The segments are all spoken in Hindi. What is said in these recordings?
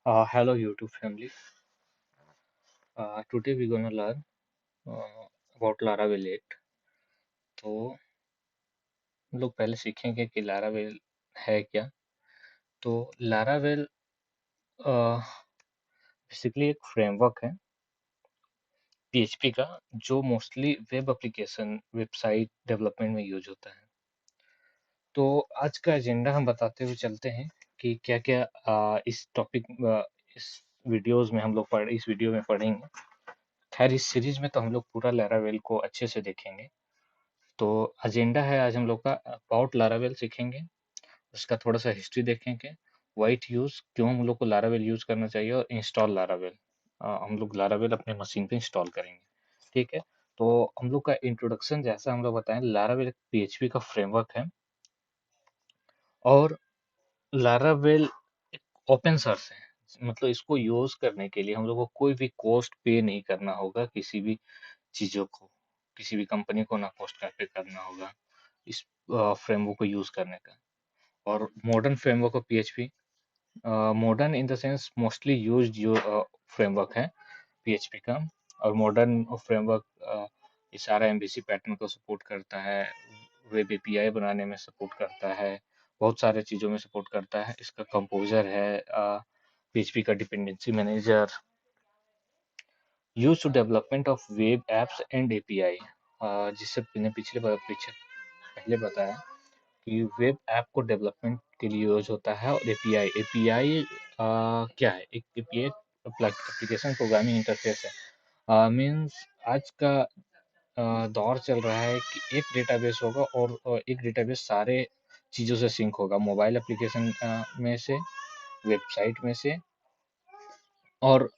Hello YouTube family. Today we're gonna learn about Laravel 8. तो हम लोग पहले सीखेंगे कि Laravel है क्या। तो Laravel बेसिकली एक फ्रेमवर्क है PHP का, जो mostly web application website development में यूज होता है। तो आज का एजेंडा हम बताते हुए चलते हैं कि क्या क्या इस टॉपिक इस वीडियोस में हम लोग इस वीडियो में पढ़ेंगे। खैर, इस सीरीज में तो हम लोग पूरा Laravel को अच्छे से देखेंगे। तो एजेंडा है आज हम लोग का अबाउट लारावेल सीखेंगे, उसका थोड़ा सा हिस्ट्री देखेंगे, वाइट यूज क्यों हम लोग को लारावेल यूज करना चाहिए, और इंस्टॉल लारावेल हम लोग लारावेल अपने मशीन पे इंस्टॉल करेंगे। ठीक है। तो हम लोग का इंट्रोडक्शन जैसा हम लोग बताएं, लारावेल एक पीएचपी का फ्रेमवर्क है और लारावेल एक ओपन सोर्स है। मतलब इसको यूज करने के लिए हम लोग को कोई भी कॉस्ट पे नहीं करना होगा, किसी भी चीजों को, किसी भी कंपनी को ना कॉस्ट पे करना होगा इस फ्रेमवर्क को यूज करने का। और modern framework of PHP, modern in the sense mostly used जो फ्रेमवर्क है पीएचपी का। और मॉडर्न फ्रेमवर्क ये सारा एमवीसी पैटर्न को सपोर्ट करता है, वेब एपीआई बनाने में सपोर्ट करता है, बहुत सारे चीज़ों में सपोर्ट करता है। इसका कंपोजर है पीएचपी का dependency manager, use to development of web apps and API. जिससे मैंने पीछे पहले बताया कि वेब ऐप को डेवलपमेंट के लिए यूज होता है। और एपीआई एपीआई क्या है? एक एपीआई एप्लीकेशन प्रोग्रामिंग इंटरफेस है। मीन्स आज का दौर चल रहा है कि एक डेटाबेस होगा और एक डेटाबेस सारे चीज़ों से सिंक होगा, मोबाइल एप्लीकेशन में से, वेबसाइट में से, और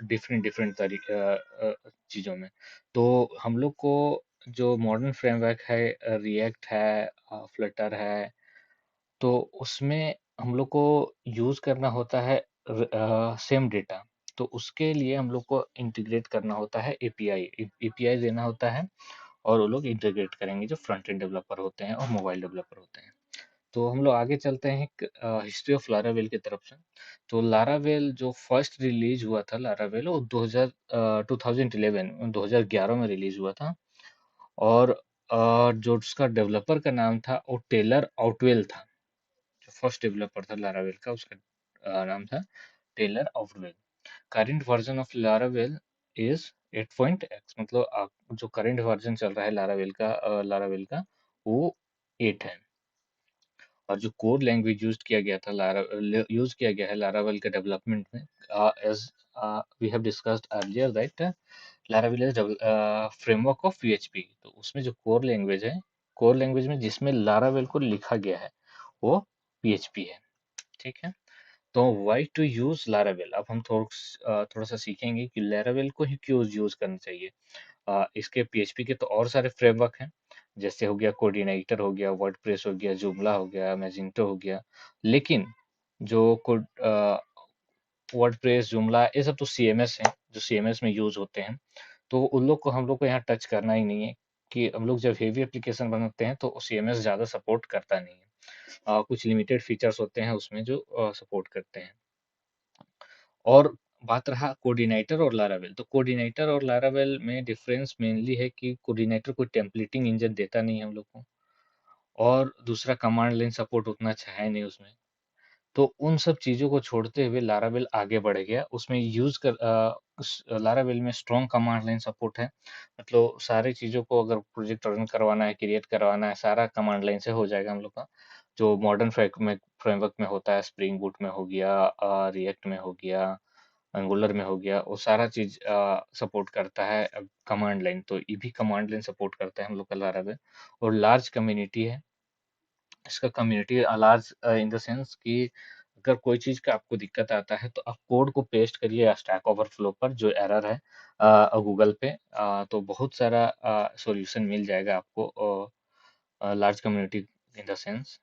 डिफरेंट डिफरेंट तरीके चीज़ों में। तो हम लोग को जो मॉडर्न फ्रेमवर्क है, रिएक्ट है, फ्लटर है, तो उसमें हम लोग को यूज़ करना होता है सेम डेटा। तो उसके लिए हम लोग को इंटीग्रेट करना होता है एपीआई, एपीआई देना होता है, और वो लोग इंटीग्रेट करेंगे जो फ्रंट एंड डेवलपर होते हैं और मोबाइल डेवलपर होते हैं। तो हम लोग आगे चलते हैं हिस्ट्री ऑफ लारावेल की तरफ से। तो लारावेल जो फर्स्ट रिलीज हुआ था, लारावेल वो 2011 2011 में रिलीज हुआ था। और जो उसका डेवलपर का नाम था वो टेलर आउटवेल था। जो फर्स्ट डेवलपर था लारावेल का, उसका नाम था Taylor Otwell. Current version of Laravel is 8.x, मतलब जो करंट वर्जन चल रहा है लारावेल का वो 8 है। और जो कोड लैंग्वेज यूज किया गया है लारावेल के डेवलपमेंट में, as we have discussed earlier that Laravel is framework of PHP. तो उसमें जो कोर लैंग्वेज में जिसमें लारावेल को लिखा गया है वो पीएचपी है। ठीक है। तो वाई टू यूज लारावेल, अब हम थोड़ा सा सीखेंगे कि लारावेल को ही क्यों यूज करना चाहिए। इसके पीएचपी के तो और सारे फ्रेमवर्क हैं, जैसे हो गया कोऑर्डिनेटर, हो गया वर्डप्रेस, हो गया जुमला, हो गया मैजिंटो, हो गया। लेकिन जो वर्डप्रेस, जुमला, ये सब तो सीएमएस हैं, जो सीएमएस में यूज होते हैं। तो उन लोग को हम लोग को यहाँ टच करना ही नहीं है, कि हम लोग जब हेवी एप्लीकेशन बनाते हैं तो सीएमएस ज़्यादा सपोर्ट करता नहीं है। कुछ लिमिटेड फीचर्स होते हैं उसमें जो सपोर्ट करते हैं। और बात रहा कोऑर्डिनेटर और लारावेल, तो कोऑर्डिनेटर और लारावेल में डिफरेंस मेनली है कि कोऑर्डिनेटर कोई टेम्पलेटिंग इंजन देता नहीं है हम लोग को, और दूसरा कमांड लाइन सपोर्ट उतना अच्छा है नहीं उसमें। तो उन सब चीज़ों को छोड़ते हुए लारावेल आगे बढ़ गया। उसमें लारावेल में स्ट्रॉन्ग कमांड लाइन सपोर्ट है। मतलब सारी चीज़ों को अगर प्रोजेक्ट रन करवाना है, क्रिएट करवाना है, सारा कमांड लाइन से हो जाएगा हम लोग का। जो मॉडर्न फ्रेमवर्क में होता है, स्प्रिंग बूट में हो गया, रिएक्ट में हो गया, एंगुलर में हो गया, वो सारा चीज़ सपोर्ट करता है कमांड लाइन। तो ये भी कमांड लाइन सपोर्ट करता है हम लोग का लारावेल। और लार्ज कम्युनिटी है इसका। Community large in the sense कि अगर कोई चीज़ का आपको दिक्कत आता है तो आप कोड को पेस्ट करिए स्टैक ओवरफ्लो पर, जो एरर है गूगल पे, तो बहुत सारा सॉल्यूशन मिल जाएगा आपको। Large community in the sense,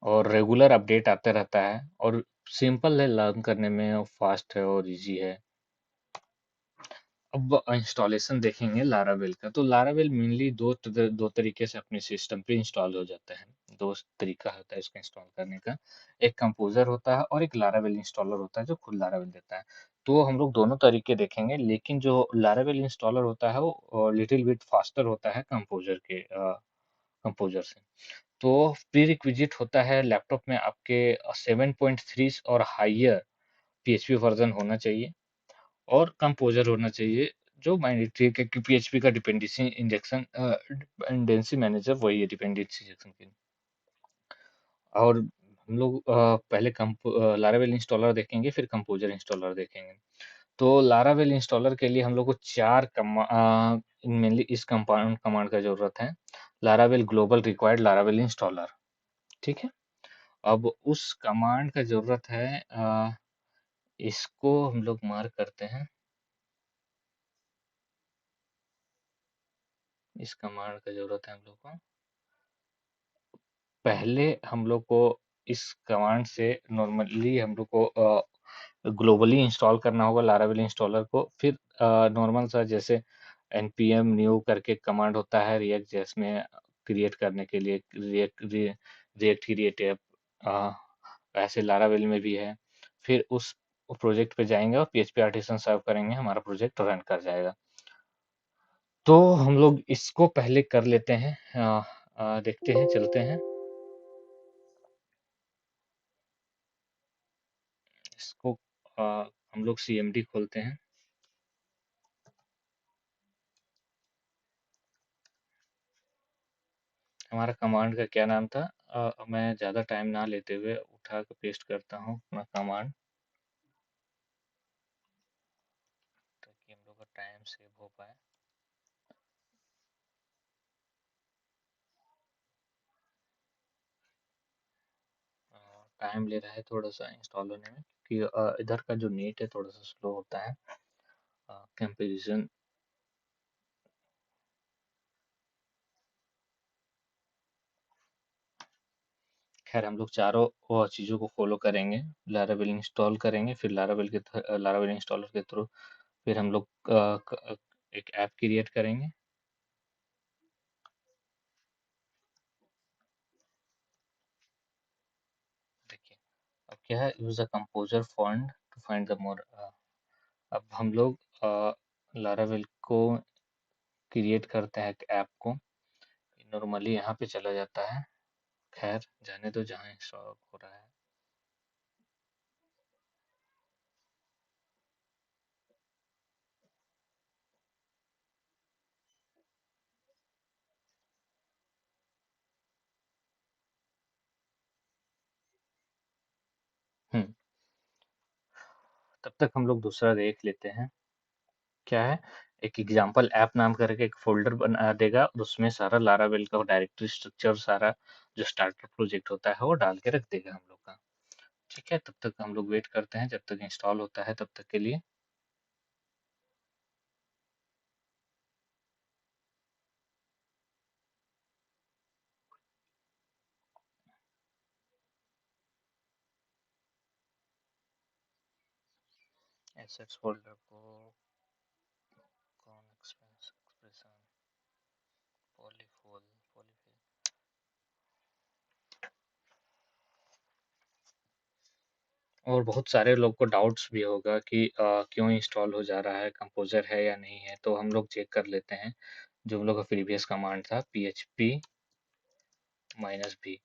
और रेगुलर अपडेट आते रहता है, और सिंपल है लर्न करने में, और फास्ट है और इजी है। अब इंस्टॉलेशन देखेंगे लारावेल का। तो लारावेल मेनली दो तरीके से अपने सिस्टम पे इंस्टॉल हो जाता है। दो तरीका होता है इसको इंस्टॉल करने का। एक कंपोज़र होता है और एक लारावेल इंस्टॉलर होता है जो खुद लारावेल देता है। तो हम लोग दोनों तरीके देखेंगे, लेकिन जो लारावेल इंस्टॉलर होता है वो लिटिल बिट फास्टर होता है कंपोज़र से। तो प्रीरिक्विज़िट होता है लैपटॉप में आपके 7.3 और हायर पीएचपी वर्ज़न होना चाहिए और कंपोज़र होना चाहिए, जो मैंडेटरी है क्योंकि पीएचपी का डिपेंडेंसी मैनेजर वही है डिपेंडेंसी इंजेक्शन के लिए। और हम लोग पहले लारावेल इंस्टॉलर देखेंगे, फिर कंपोज़र इंस्टॉलर देखेंगे। तो लारावेल इंस्टॉलर के लिए हम लोग को 4 मेनली इस कमांड कमांड का ज़रूरत है। Laravel global required Laravel installer, ठीक है? अब उस कमांड का ज़रूरत है इसको हम लोग मार्क करते हैं। इस कमांड का ज़रूरत है हम लोग को। पहले हम लोग को इस कमांड से नॉर्मली हम लोग को ग्लोबली इंस्टॉल करना होगा लारावेल इंस्टॉलर को। फिर नॉर्मल सा जैसे npm न्यू करके कमांड होता है रिएक्ट जेएस में क्रिएट करने के लिए रिएक्ट क्रिएट ऐप, ऐसे लारावेल में भी है। फिर उस प्रोजेक्ट पे जाएंगे और पीएचपी आर्टिसन सर्व करेंगे, हमारा प्रोजेक्ट रन कर जाएगा। तो हम लोग इसको पहले कर लेते हैं। देखते हैं, चलते हैं। इसको हम लोग सीएमडी खोलते हैं। हमारा कमांड का क्या नाम था? मैं ज़्यादा टाइम ना लेते हुए उठा के पेस्ट करता हूँ अपना कमांड, ताकि हम लोग का टाइम सेव हो पाए। टाइम ले रहा है थोड़ा सा इंस्टॉल होने में, क्योंकि इधर का जो नेट है थोड़ा सा स्लो होता है कंपेरिजन। खैर हम लोग चारों वो चीज़ों को फॉलो करेंगे। लारावेल इंस्टॉल करेंगे, फिर लारावेल इंस्टॉलर के थ्रू फिर हम लोग एक ऐप क्रिएट करेंगे। देखिए अब क्या है, use the composer font to find the more. अब हम लोग लारावेल को क्रिएट करते हैं एक ऐप को। नॉर्मली यहाँ पे चला जाता है, खैर जाने दो जहाँ इंस्टॉल हो रहा है। हम्म, तब तक हम लोग दूसरा देख लेते हैं। क्या है, एक एग्जाम्पल ऐप नाम करके एक फोल्डर बना देगा और उसमें सारा लारावेल का डायरेक्टरी स्ट्रक्चर, सारा जो स्टार्टर प्रोजेक्ट होता है वो डाल के रख देगा हम लोग का। ठीक है, तब तक हम लोग वेट करते हैं जब तक इंस्टॉल होता है, तब तक के लिए। एसेट्स फोल्डर को कौन एक्सप्रेशन पॉलीफोल पॉलीफिल। और बहुत सारे लोग को डाउट्स भी होगा कि क्यों इंस्टॉल हो जा रहा है, कंपोजर है या नहीं है। तो हम लोग चेक कर लेते हैं। जो हम लोग का प्रीवियस कमांड था php -b।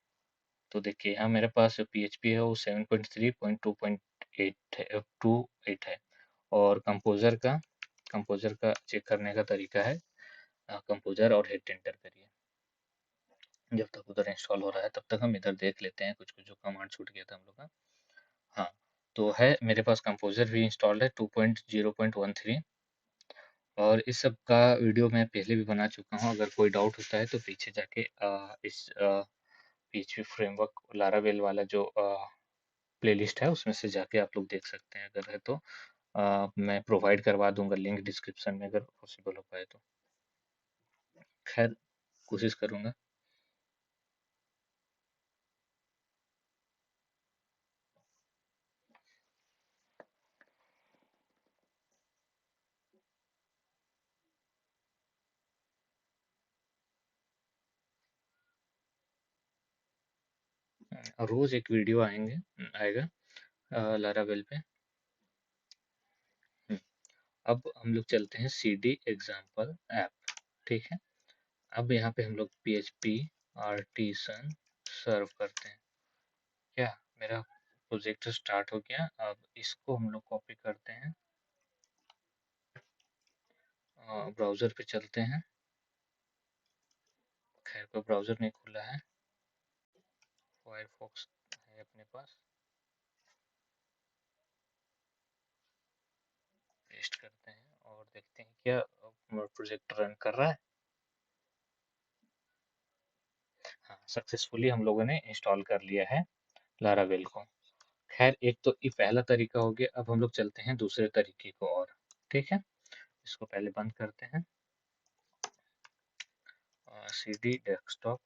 तो देखिए यहाँ मेरे पास जो php है वो 7.3.2.8 है, 2.8 है। और कंपोजर का चेक करने का तरीका है, कंपोजर और हिट एंटर करिए। जब तक उधर इंस्टॉल हो रहा है तब तक हम इधर देख लेते हैं कुछ कुछ जो कमांड छूट गया था हम लोग का। हाँ, तो है मेरे पास कंपोजर भी इंस्टॉल्ड है 2.0.13। और इस सब का वीडियो मैं पहले भी बना चुका हूँ। अगर कोई डाउट होता है तो पीछे जाके इस पीएचपी फ्रेमवर्क लारावेल वाला जो प्लेलिस्ट है उसमें से जाके आप लोग देख सकते हैं। अगर है तो मैं प्रोवाइड करवा दूंगा लिंक डिस्क्रिप्शन में, अगर पॉसिबल हो पाए तो। खैर कोशिश करूंगा। रोज एक वीडियो आएगा लारावेल पे। हम्म, अब हम लोग चलते हैं CD एग्जाम्पल ऐप। ठीक है, अब यहाँ पे हम लोग PHP आर्टिसन सर्व करते हैं। क्या मेरा प्रोजेक्ट स्टार्ट हो गया। अब इसको हम लोग कॉपी करते हैं, ब्राउज़र पे चलते हैं। खैर कोई ब्राउज़र नहीं खुला है, फायरफॉक्स है अपने पास। पेस्ट करते हैं और देखते हैं क्या प्रोजेक्ट रन कर रहा है। हाँ, सक्सेसफुली हम लोगों ने इंस्टॉल कर लिया है लारावेल को। खैर एक तो ये पहला तरीका हो गया। अब हम लोग चलते हैं दूसरे तरीके को और। ठीक है, इसको पहले बंद करते हैं। CD डेस्कटॉप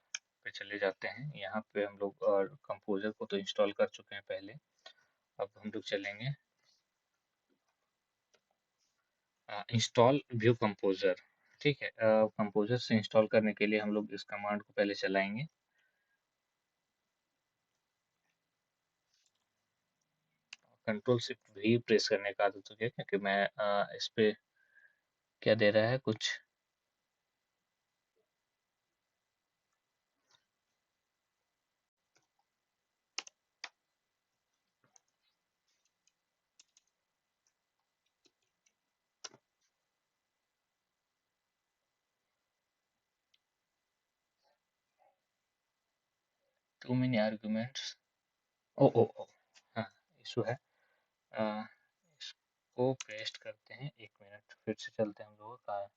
पे चले जाते हैं। यहाँ पे हम लोग कंपोजर को तो इंस्टॉल कर चुके हैं पहले। अब हम लोग चलेंगे इंस्टॉल व्यू कंपोजर। ठीक है, कंपोजर से इंस्टॉल करने के लिए हम लोग इस कमांड को पहले चलाएंगे। कंट्रोल शिफ्ट भी प्रेस करने का आदत हो गया, क्योंकि मैं इस पे क्या दे रहा है कुछ। 2 many arguments। ओ ओ ओ, हाँ, इशू है। अ, इसको पेस्ट करते हैं। 1 मिनट, फिर से चलते हैं हम लोगों का।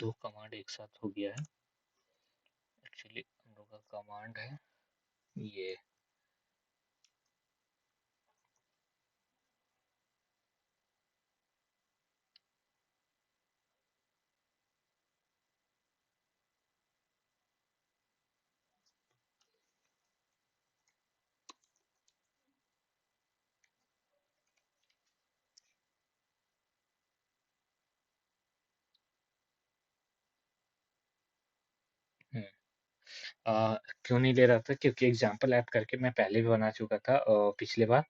दो कमांड एक साथ हो गया है। एक्चुअली हम लोग का कमांड है ये। हम्म, क्यों नहीं ले रहा था, क्योंकि एग्जाम्पल ऐप करके मैं पहले भी बना चुका था पिछले बार।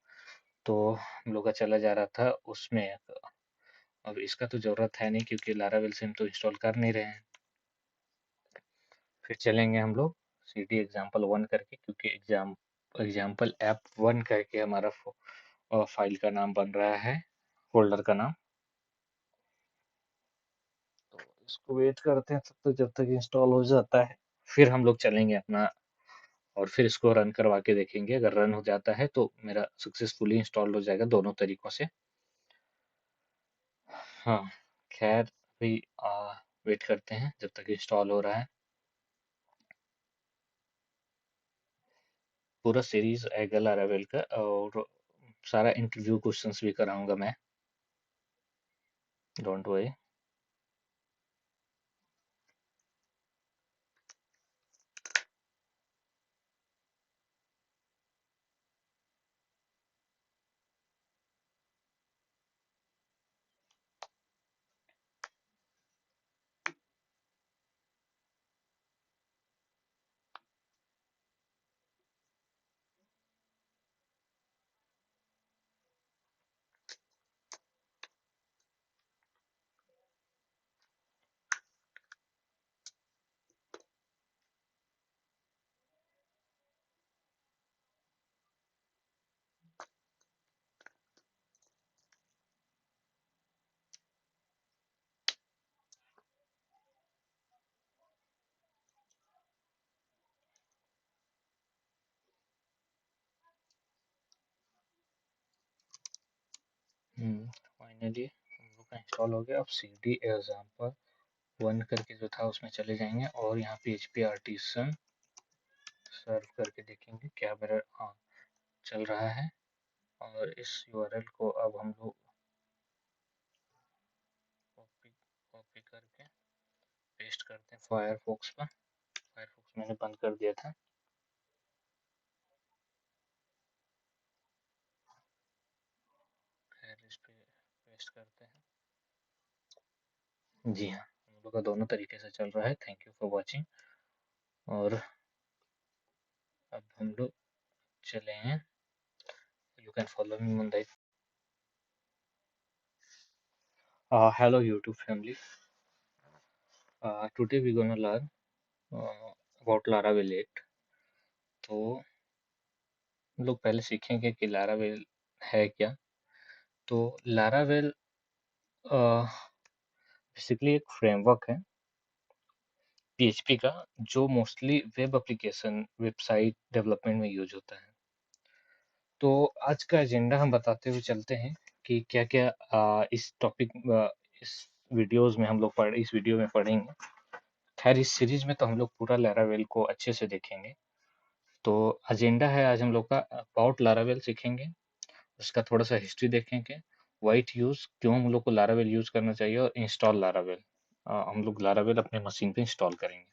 तो हम लोग का चला जा रहा था उसमें। अब इसका तो जरूरत है नहीं, क्योंकि लारावेल से हम तो इंस्टॉल कर नहीं रहे हैं। फिर चलेंगे हम लोग CD एग्जाम्पल 1 करके, क्योंकि एग्जाम्पल ऐप 1 करके हमारा फाइल का नाम बन रहा है, फोल्डर का नाम। तो इसको वेट करते हैं तब तक, जब तक इंस्टॉल हो जाता है। फिर हम लोग चलेंगे अपना और फिर इसको रन करवा के देखेंगे। अगर रन हो जाता है तो मेरा सक्सेसफुली इंस्टॉल हो जाएगा दोनों तरीकों से। हाँ, खैर अभी वेट करते हैं जब तक इंस्टॉल हो रहा है। पूरा सीरीज आएगा लारावेल का, और सारा इंटरव्यू क्वेश्चंस भी कराऊंगा मैं। Don't worry. फाइनली हम लोग का इंस्टॉल हो गया। अब CD एग्जाम्पल 1 करके जो था उसमें चले जाएंगे और यहाँ PHP आर्टिसन सर्व करके देखेंगे क्या मेरा हाँ चल रहा है। और इस URL को अब हम लोग कॉपी कॉपी करके पेस्ट करते हैं फायरफॉक्स पर। फायरफॉक्स मैंने बंद कर दिया था। टेस्ट करते हैं। जी हाँ, हम लोग का दोनों तरीके से चल रहा है। Thank you for watching. और अब हम लोग चले हैं, you can follow me on that. Hello YouTube family. Today we're gonna learn about Laravel 8. तो हम लोग पहले सीखेंगे कि Laravel है क्या। तो Laravel बेसिकली एक फ्रेमवर्क है PHP का, जो mostly web application website development में यूज होता है। तो आज का एजेंडा हम बताते हुए चलते हैं कि क्या क्या इस टॉपिक इस वीडियोस में हम लोग इस वीडियो में पढ़ेंगे। खैर इस सीरीज में तो हम लोग पूरा Laravel को अच्छे से देखेंगे। तो एजेंडा है आज हम लोग का अबाउट लारावेल सीखेंगे, उसका थोड़ा सा हिस्ट्री देखेंगे, वाइट यूज क्यों हम लोग को लारावेल यूज करना चाहिए, और इंस्टॉल लारावेल हम लोग लारावेल अपने मशीन पे इंस्टॉल करेंगे।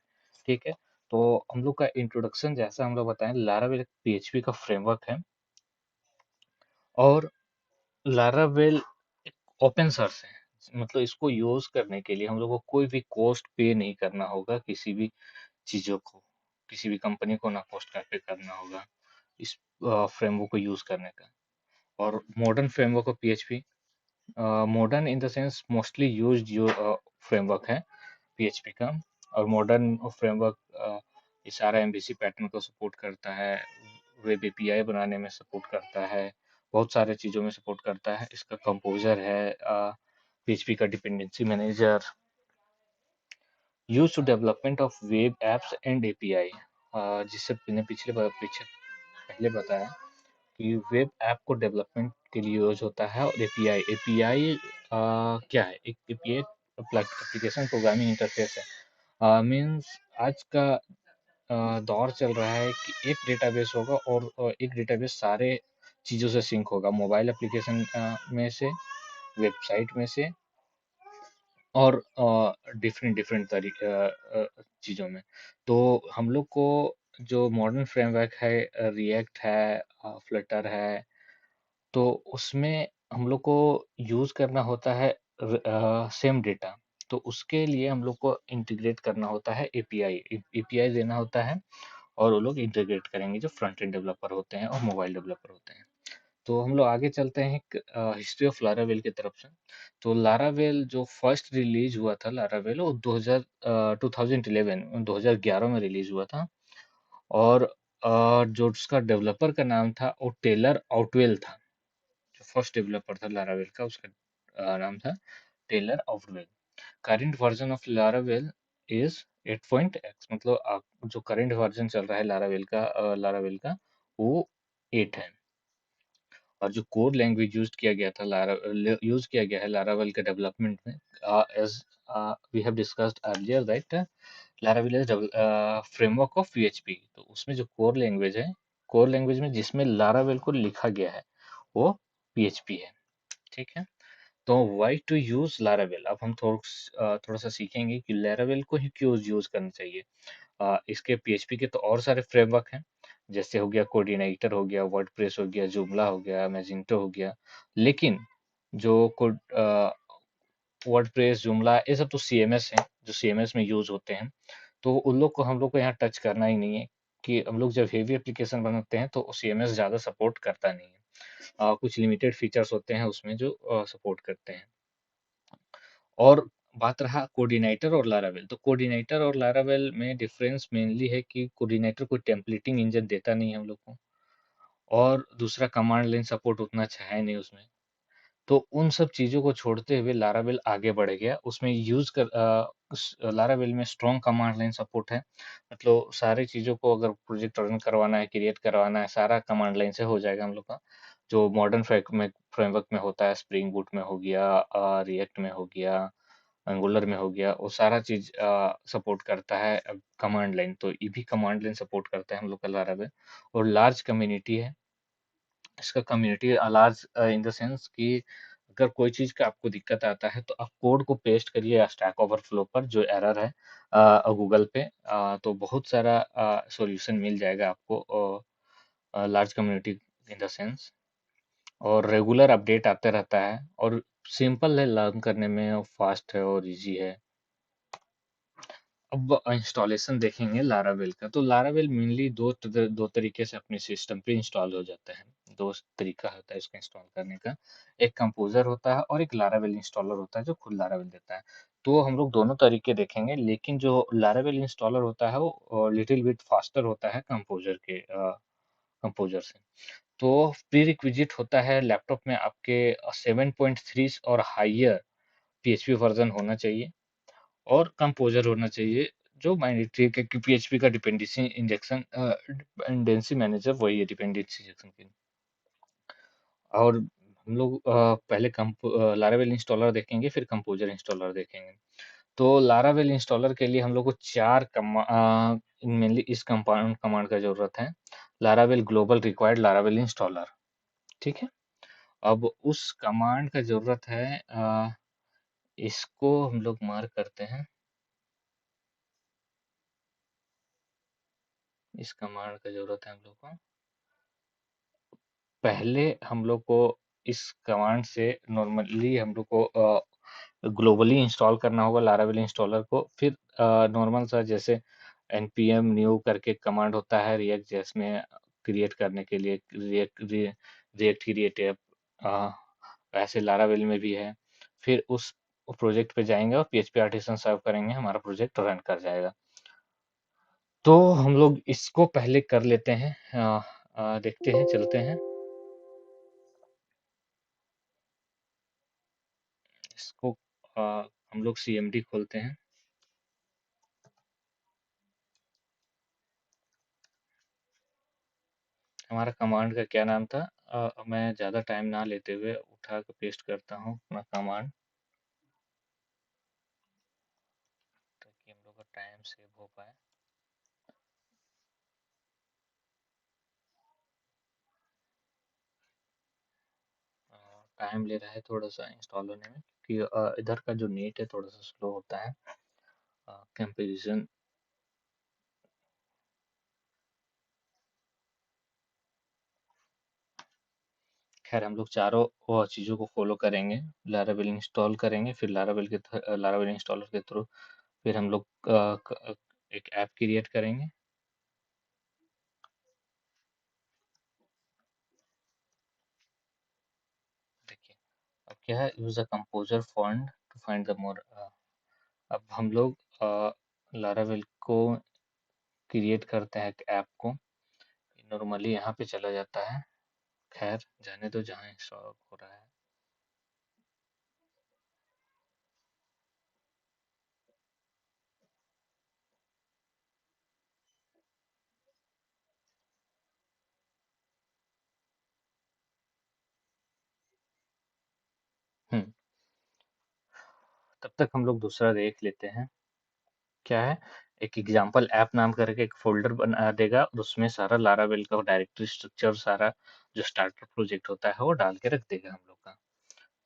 ठीक है, तो हम लोग का इंट्रोडक्शन जैसा हम लोग बताएं, लारावेल एक पीएचपी का फ्रेमवर्क है और लारावेल एक ओपन सोर्स है। मतलब इसको यूज करने के लिए हम लोग को कोई भी कॉस्ट पे नहीं करना होगा, किसी भी चीजों को, किसी भी कंपनी को ना कॉस्ट पे करना होगा इस फ्रेमवर्क को यूज करने का। और modern framework of PHP, modern in the sense mostly used framework है पीएचपी का। और मॉडर्न फ्रेमवर्क ये सारा एमवीसी पैटर्न को सपोर्ट करता है, वेब एपीआई बनाने में सपोर्ट करता है, बहुत सारे चीज़ों में सपोर्ट करता है। इसका कंपोजर है पीएचपी का dependency manager, use to development of web apps and API. जिससे मैंने पीछे पहले बताया कि वेब ऐप को डेवलपमेंट के लिए यूज होता है। और एपीआई एपीआई क्या है? एक एपीआई एप्लीकेशन प्रोग्रामिंग इंटरफेस है। मीन्स आज का दौर चल रहा है कि एक डेटाबेस होगा और एक डेटाबेस सारे चीज़ों से सिंक होगा, मोबाइल एप्लीकेशन में से, वेबसाइट में से, और डिफरेंट डिफरेंट तरीके चीज़ों में। तो हम लोग को जो मॉडर्न फ्रेमवर्क है, रिएक्ट है, फ्लटर है, तो उसमें हम लोग को यूज़ करना होता है सेम डेटा। तो उसके लिए हम लोग को इंटीग्रेट करना होता है एपीआई, एपीआई देना होता है, और वो लोग इंटीग्रेट करेंगे जो फ्रंट एंड डेवलपर होते हैं और मोबाइल डेवलपर होते हैं। तो हम लोग आगे चलते हैं हिस्ट्री ऑफ लारावेल की तरफ से। तो लारावेल जो फर्स्ट रिलीज हुआ था, लारावेल वो 2011 2011 में रिलीज हुआ था। और जो उसका डेवलपर का नाम था वो टेलर आउटवेल था। जो फर्स्ट डेवलपर था लारावेल का, उसका नाम था Taylor Otwell. Current version of Laravel is 8.x, मतलब जो करंट वर्जन चल रहा है लारावेल का वो 8 है। और जो कोड लैंग्वेज यूज किया गया है लारावेल के डेवलपमेंट में, as we have discussed earlier that Laravel is framework of PHP. तो उसमें जो कोर लैंग्वेज में जिसमें लारावेल को लिखा गया है वो पीएचपी है। ठीक है, तो वाई टू यूज लारावेल, अब हम थोड़ा सा सीखेंगे कि लारावेल को ही क्यों यूज करना चाहिए। इसके पीएचपी के तो और सारे फ्रेमवर्क हैं, जैसे हो गया कोऑर्डिनेटर, हो गया वर्डप्रेस, हो गया जूमला, हो गया मैजिंटो, हो गया। लेकिन जो वर्डप्रेस, जूमला, ये सब तो सीएमएस हैं, जो सीएमएस में यूज होते हैं। तो उन लोग को हम लोग को यहाँ टच करना ही नहीं है, कि हम लोग जब हेवी एप्लीकेशन बनाते हैं तो सीएमएस ज़्यादा सपोर्ट करता नहीं है। कुछ लिमिटेड फीचर्स होते हैं उसमें जो सपोर्ट करते हैं। और बात रहा कोऑर्डिनेटर और लारावेल, तो कोऑर्डिनेटर और लारावेल में डिफरेंस मेनली है कि कोऑर्डिनेटर कोई टेम्पलेटिंग इंजन देता नहीं है हम लोग को, और दूसरा कमांड लाइन सपोर्ट उतना अच्छा है नहीं उसमें। तो उन सब चीज़ों को छोड़ते हुए लारावेल आगे बढ़ गया। उसमें लारावेल में स्ट्रॉन्ग कमांड लाइन सपोर्ट है। मतलब सारी चीज़ों को अगर प्रोजेक्ट रन करवाना है, क्रिएट करवाना है, सारा कमांड लाइन से हो जाएगा हम लोग का। जो मॉडर्न फ्रेमवर्क में होता है, स्प्रिंग बूट में हो गया, रिएक्ट में हो गया, एंगुलर में हो गया, वो सारा चीज़ सपोर्ट करता है कमांड लाइन। तो ये भी कमांड लाइन सपोर्ट करता है हम लोग का लारावेल। और लार्ज कम्युनिटी है इसका। Community large in the sense कि अगर कोई चीज़ का आपको दिक्कत आता है तो आप कोड को पेस्ट करिए स्टैक ओवरफ्लो पर, जो एरर है गूगल पे, तो बहुत सारा सॉल्यूशन मिल जाएगा आपको। Large community in the sense, और रेगुलर अपडेट आते रहता है। और सिंपल है लर्न करने में और फास्ट है और इजी है। अब इंस्टॉलेशन देखेंगे लारावेल का, तो लारावेल मेनली दो तरीके से अपने सिस्टम पे इंस्टॉल हो जाता है। दो तरीका होता है इसका इंस्टॉल करने का। एक कंपोजर होता है और एक लारावेल इंस्टॉलर होता है जो खुद लारावेल देता है। तो हम लोग दोनों तरीके देखेंगे, लेकिन जो लारावेल इंस्टॉलर होता है वो लिटिल बिट फास्टर होता है कंपोजर से। तो प्री रिक्विजिट होता है लैपटॉप में आपके 7.3 और हाइयर पीएचपी वर्जन होना चाहिए, और कंपोज़र होना चाहिए, जो मैंडेटरी है, क्योंकि पीएचपी का डिपेंडेंसी मैनेजर वही है डिपेंडेंसी इंजेक्शन के लिए। और हम लोग पहले लारावेल इंस्टॉलर देखेंगे, फिर कंपोज़र इंस्टॉलर देखेंगे। तो लारावेल इंस्टॉलर के लिए हम लोग को 4 मेनली इस कमांड कमांड का ज़रूरत है। Laravel global required Laravel installer, ठीक है? अब उस कमांड का ज़रूरत है, इसको हम लोग मार्क करते हैं। इस कमांड का ज़रूरत है हम लोग को। पहले हम लोग को इस कमांड से नॉर्मली हम लोग को ग्लोबली इंस्टॉल करना होगा लारावेल इंस्टॉलर को। फिर नॉर्मल सा जैसे npm न्यू करके कमांड होता है रिएक्ट जेएस में क्रिएट करने के लिए, रिएक्ट क्रिएट ऐप, वैसे लारावेल में भी है। फिर उस प्रोजेक्ट पे जाएंगे और पीएचपी आर्टिसन सर्व करेंगे, हमारा प्रोजेक्ट रन कर जाएगा। तो हम लोग इसको पहले कर लेते हैं। देखते हैं, चलते हैं। इसको हम लोग सीएमडी खोलते हैं। हमारा कमांड का क्या नाम था? मैं ज़्यादा टाइम ना लेते हुए उठा के पेस्ट करता हूँ अपना कमांड, ताकि हम लोग का टाइम सेव हो पाए। टाइम ले रहा है थोड़ा सा इंस्टॉल होने में, क्योंकि इधर का जो नेट है थोड़ा सा स्लो होता है कंपेरिजन। खैर हम लोग चारों वो चीज़ों को फॉलो करेंगे। लारावेल इंस्टॉल करेंगे, फिर लारावेल इंस्टॉलर के थ्रू फिर हम लोग एक ऐप क्रिएट करेंगे। देखिए अब क्या है, use the composer font to find the more. अब हम लोग लारावेल को क्रिएट करते हैं एक ऐप को। नॉर्मली यहाँ पे चला जाता है, खैर जाने दो जहाँ इंस्टॉल हो रहा है। हम्म, तब तक हम लोग दूसरा देख लेते हैं। क्या है, एक एग्जाम्पल ऐप नाम करके एक फोल्डर बना देगा, और उसमें सारा लारावेल का डायरेक्टरी स्ट्रक्चर, सारा जो स्टार्टर प्रोजेक्ट होता है वो डाल के रख देगा हम लोग का।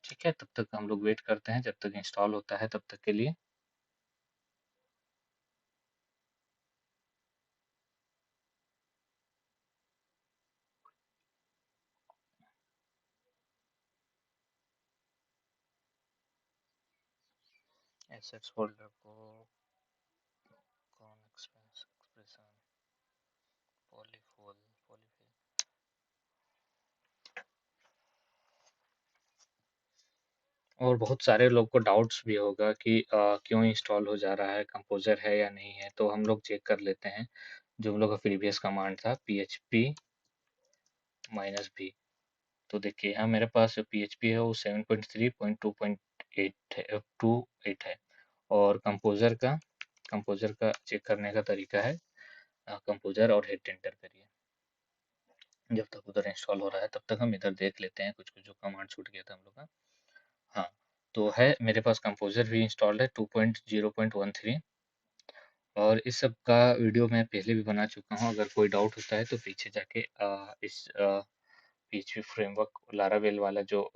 ठीक है, तब तक हम लोग वेट करते हैं जब तक इंस्टॉल होता है, तब तक के लिए। एसेट्स फोल्डर को कौन एक्सप्रेशन पॉलीफोल पॉलीफिल। और बहुत सारे लोग को डाउट्स भी होगा कि क्यों इंस्टॉल हो जा रहा है, कंपोजर है या नहीं है। तो हम लोग चेक कर लेते हैं जो हम लोग का प्रीवियस कमांड था, php -b। तो देखिए यहाँ मेरे पास जो php है वो 7.3.2.8 है, 2.8 है। और कंपोजर का चेक करने का तरीका है, कंपोजर और हिट एंटर करिए। जब तक उधर इंस्टॉल हो रहा है तब तक हम इधर देख लेते हैं कुछ कुछ जो कमांड छूट गया था हम लोग का। हाँ, तो है मेरे पास कंपोजर भी इंस्टॉल्ड है 2.0.13। और इस सब का वीडियो मैं पहले भी बना चुका हूँ। अगर कोई डाउट होता है तो पीछे जाके इस पीएचपी फ्रेमवर्क लारावेल वाला जो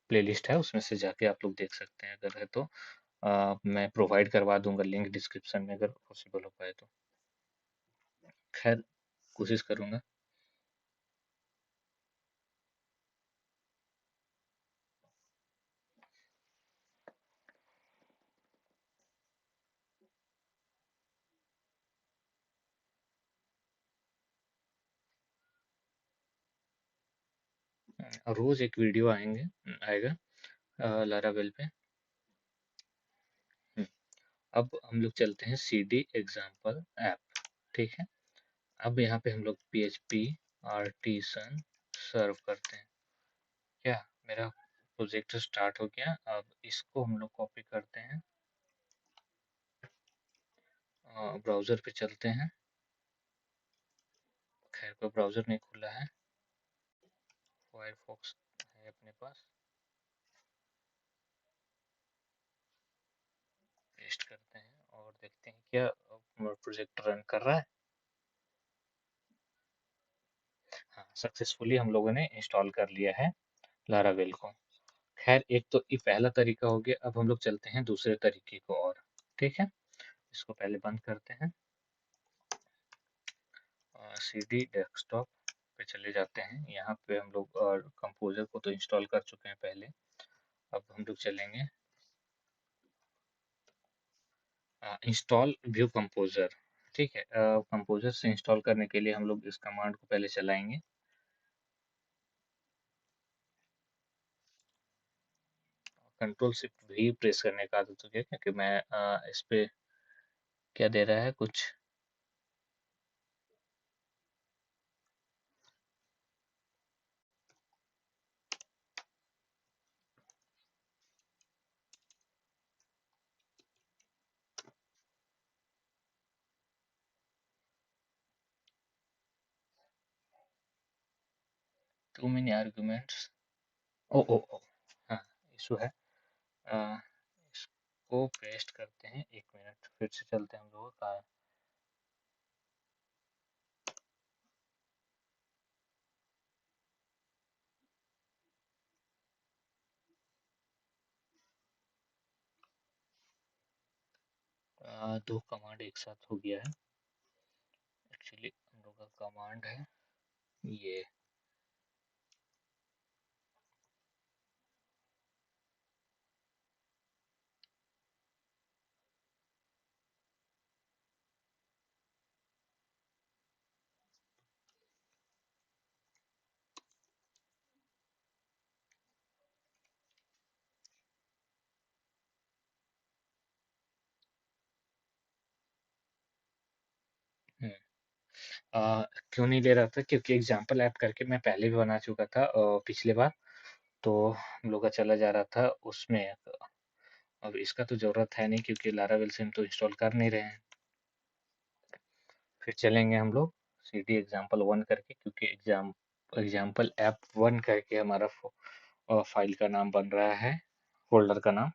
प्लेलिस्ट है उसमें से जाके आप लोग देख सकते हैं, अगर है तो मैं प्रोवाइड करवा दूंगा लिंक डिस्क्रिप्शन में, अगर पॉसिबल हो पाए तो। खैर, कोशिश करूंगा। रोज एक वीडियो आएगा लारावेल पे। अब हम लोग चलते हैं CD एग्जाम्पल ऐप, ठीक है। अब यहाँ पे हम लोग PHP आर्टिसन सर्व करते हैं। क्या मेरा प्रोजेक्ट स्टार्ट हो गया। अब इसको हम लोग कॉपी करते हैं, ब्राउज़र पे चलते हैं। खैर कोई ब्राउज़र नहीं खुला है, फायरफॉक्स है अपने पास। पेस्ट करते हैं और देखते हैं क्या प्रोजेक्ट रन कर रहा है। हाँ, सक्सेसफुली हम लोगों ने इंस्टॉल कर लिया है लारावेल को। खैर एक तो ये पहला तरीका हो गया। अब हम लोग चलते हैं दूसरे तरीके को और, ठीक है। इसको पहले बंद करते हैं। CD डेस्कटॉप पे चले जाते हैं। यहाँ पे हम लोग कंपोजर को तो इंस्टॉल कर चुके हैं पहले। अब हम लोग चलेंगे इंस्टॉल व्यू कंपोजर, ठीक है। कंपोजर से इंस्टॉल करने के लिए हम लोग इस कमांड को पहले चलाएंगे। कंट्रोल शिफ्ट भी प्रेस करने का आदत हो गया, क्योंकि मैं इस पे क्या दे रहा है कुछ 2 many arguments। ओ ओ ओ हाँ, इशू है। अ, इसको पेस्ट करते हैं। 1 मिनट, फिर से चलते हैं हम लोगों का। दो कमांड एक साथ हो गया है। एक्चुअली हम लोग का कमांड है ये। हम्म, क्यों नहीं ले रहा था, क्योंकि एग्जाम्पल ऐप करके मैं पहले भी बना चुका था पिछले बार। तो हम लोग का चला जा रहा था उसमें। अब इसका तो जरूरत है नहीं, क्योंकि लारावेल से हम तो इंस्टॉल कर नहीं रहे हैं। फिर चलेंगे हम लोग CD एग्जाम्पल 1 करके, क्योंकि एग्जाम्पल ऐप 1 करके हमारा फाइल का नाम बन रहा है, फोल्डर का नाम।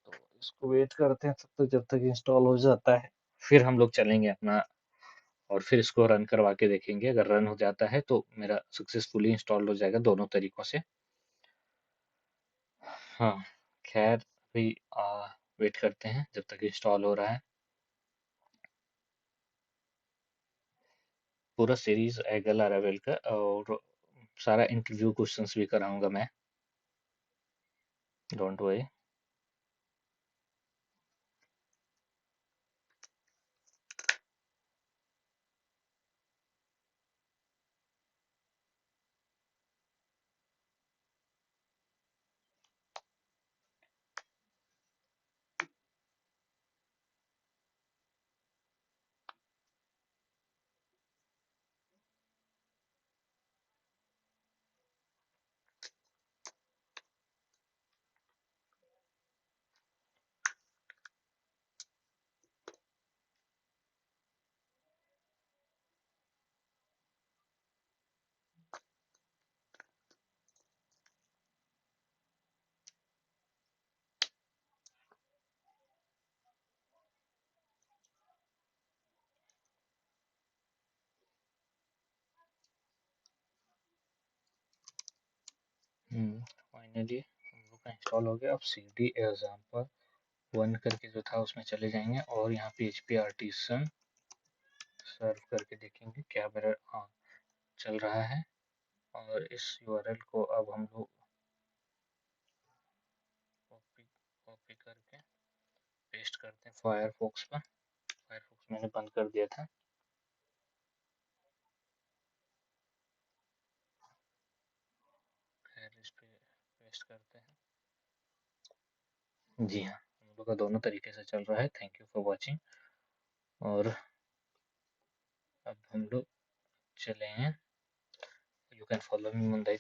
तो इसको वेट करते हैं तब तक, जब तक इंस्टॉल हो जाता है। फिर हम लोग चलेंगे अपना और फिर इसको रन करवा के देखेंगे। अगर रन हो जाता है तो मेरा सक्सेसफुली इंस्टॉल हो जाएगा दोनों तरीकों से। हाँ, खैर अभी वेट करते हैं जब तक इंस्टॉल हो रहा है। पूरा सीरीज आएगा लारावेल का, और सारा इंटरव्यू क्वेश्चंस भी कराऊंगा मैं, डोंट वरी। फाइनली हम लोग का इंस्टॉल हो गया। अब CD एग्जाम्पल 1 करके जो था उसमें चले जाएंगे और यहाँ PHP आर्टिसन सर्व करके देखेंगे क्या मेरा हाँ चल रहा है। और इस URL को अब हम लोग कॉपी कॉपी करके पेस्ट करते हैं फायरफॉक्स पर। फायरफॉक्स मैंने बंद कर दिया था। पहले इस पे पेस्ट करते हैं। जी हाँ, हम लोग का दोनों तरीके से चल रहा है। Thank you for watching. और अब हम लोग चले हैं, you can follow me on the